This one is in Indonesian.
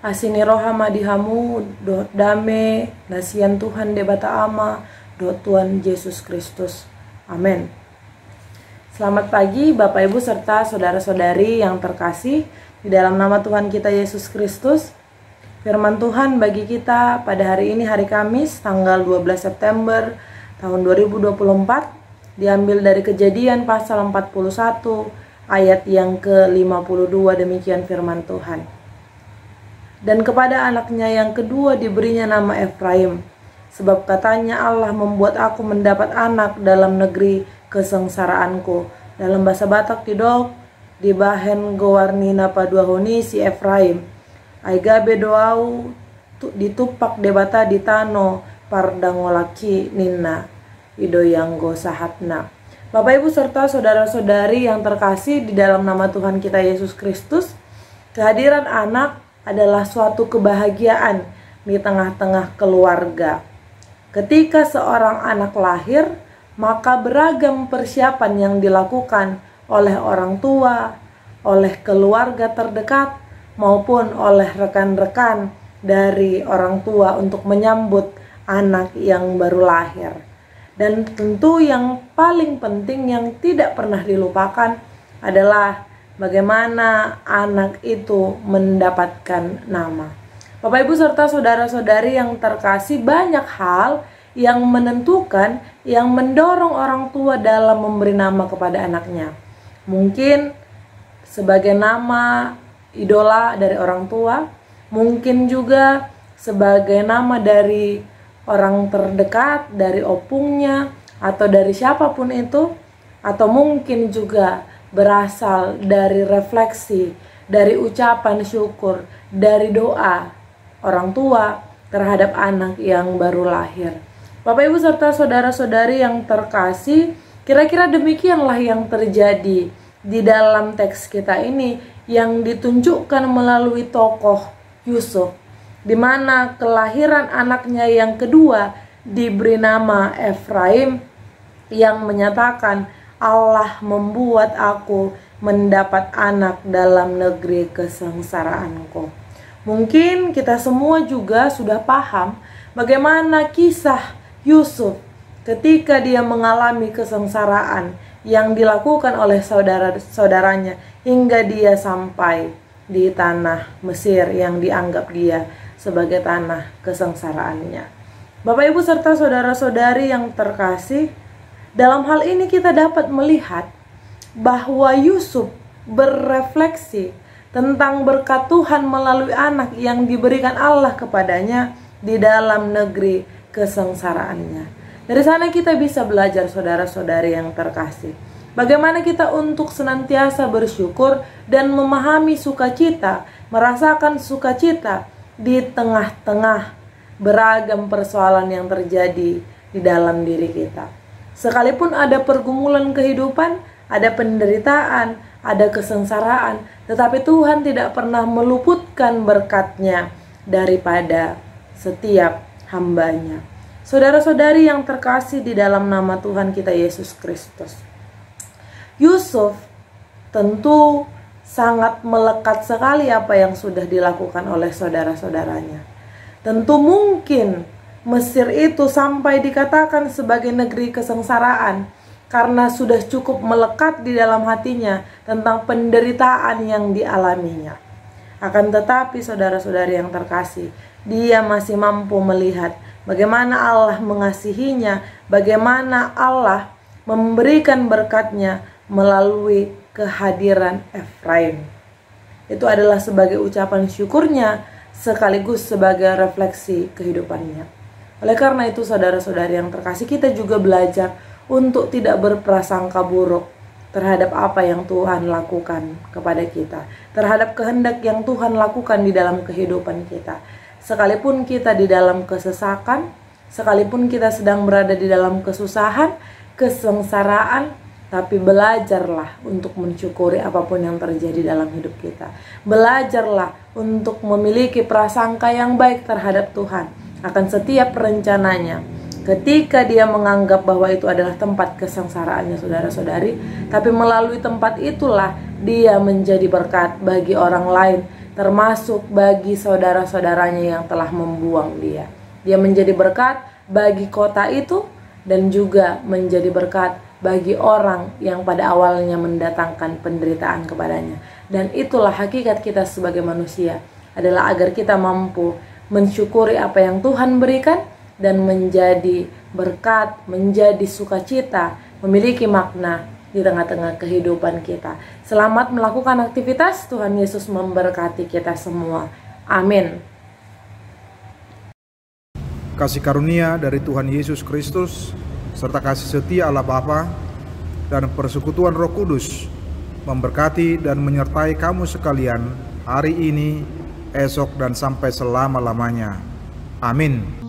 asini rohama dihamu do dame nasian Tuhan debata ama do Tuhan Yesus Kristus. Amin. Selamat pagi Bapak Ibu serta saudara-saudari yang terkasih di dalam nama Tuhan kita Yesus Kristus. Firman Tuhan bagi kita pada hari ini, hari Kamis tanggal 12 September tahun 2024, diambil dari Kejadian pasal 41 ayat yang ke-52. Demikian firman Tuhan. Dan kepada anaknya yang kedua diberinya nama Efraim, sebab katanya Allah membuat aku mendapat anak dalam negeri kesengsaraanku. Dalam bahasa Batak tidok di bahen gowarnina paduahoni si Efraim aigabe doau ditupak debata di tano pardangolaki ninna idoyanggo sahatna. Bapak Ibu serta saudara-saudari yang terkasih di dalam nama Tuhan kita Yesus Kristus, kehadiran anak adalah suatu kebahagiaan di tengah-tengah keluarga. Ketika seorang anak lahir, maka beragam persiapan yang dilakukan oleh orang tua, oleh keluarga terdekat, maupun oleh rekan-rekan dari orang tua untuk menyambut anak yang baru lahir. Dan tentu yang paling penting yang tidak pernah dilupakan adalah bagaimana anak itu mendapatkan nama. Bapak Ibu serta saudara-saudari yang terkasih, banyak hal yang menentukan, yang mendorong orang tua dalam memberi nama kepada anaknya. Mungkin sebagai nama idola dari orang tua, mungkin juga sebagai nama dari orang terdekat, dari opungnya, atau dari siapapun itu, atau mungkin juga berasal dari refleksi, dari ucapan syukur, dari doa orang tua terhadap anak yang baru lahir. Bapak Ibu serta saudara-saudari yang terkasih, kira-kira demikianlah yang terjadi di dalam teks kita ini yang ditunjukkan melalui tokoh Yusuf, di mana kelahiran anaknya yang kedua diberi nama Efraim, yang menyatakan Allah membuat aku mendapat anak dalam negeri kesengsaraanku. Mungkin kita semua juga sudah paham bagaimana kisah Yusuf ketika dia mengalami kesengsaraan yang dilakukan oleh saudara-saudaranya hingga dia sampai di tanah Mesir yang dianggap dia sebagai tanah kesengsaraannya. Bapak Ibu serta saudara-saudari yang terkasih, dalam hal ini kita dapat melihat bahwa Yusuf berefleksi tentang berkat Tuhan melalui anak yang diberikan Allah kepadanya di dalam negeri kesengsaraannya. Dari sana kita bisa belajar saudara-saudari yang terkasih, bagaimana kita untuk senantiasa bersyukur dan memahami sukacita, merasakan sukacita di tengah-tengah beragam persoalan yang terjadi di dalam diri kita. Sekalipun ada pergumulan kehidupan, ada penderitaan, ada kesengsaraan, tetapi Tuhan tidak pernah meluputkan berkat-Nya daripada setiap hamba-Nya. Saudara-saudari yang terkasih di dalam nama Tuhan kita Yesus Kristus, Yusuf tentu sangat melekat sekali apa yang sudah dilakukan oleh saudara-saudaranya. Tentu mungkin Mesir itu sampai dikatakan sebagai negeri kesengsaraan karena sudah cukup melekat di dalam hatinya tentang penderitaan yang dialaminya. Akan tetapi saudara-saudari yang terkasih, dia masih mampu melihat bagaimana Allah mengasihinya, bagaimana Allah memberikan berkat-Nya melalui kehadiran Efraim. Itu adalah sebagai ucapan syukurnya sekaligus sebagai refleksi kehidupannya. Oleh karena itu saudara-saudari yang terkasih, kita juga belajar untuk tidak berprasangka buruk terhadap apa yang Tuhan lakukan kepada kita, terhadap kehendak yang Tuhan lakukan di dalam kehidupan kita. Sekalipun kita di dalam kesesakan, sekalipun kita sedang berada di dalam kesusahan, kesengsaraan, tapi belajarlah untuk mensyukuri apapun yang terjadi dalam hidup kita. Belajarlah untuk memiliki prasangka yang baik terhadap Tuhan akan setiap rencananya. Ketika dia menganggap bahwa itu adalah tempat kesengsaraannya saudara-saudari, tapi melalui tempat itulah dia menjadi berkat bagi orang lain termasuk bagi saudara-saudaranya yang telah membuang dia. Dia menjadi berkat bagi kota itu dan juga menjadi berkat bagi orang yang pada awalnya mendatangkan penderitaan kepadanya. Dan itulah hakikat kita sebagai manusia, adalah agar kita mampu mensyukuri apa yang Tuhan berikan dan menjadi berkat, menjadi sukacita, memiliki makna di tengah-tengah kehidupan kita. Selamat melakukan aktivitas. Tuhan Yesus memberkati kita semua. Amin. Kasih karunia dari Tuhan Yesus Kristus serta kasih setia Allah Bapa dan persekutuan Roh Kudus memberkati dan menyertai kamu sekalian hari ini, esok, dan sampai selama-lamanya. Amin.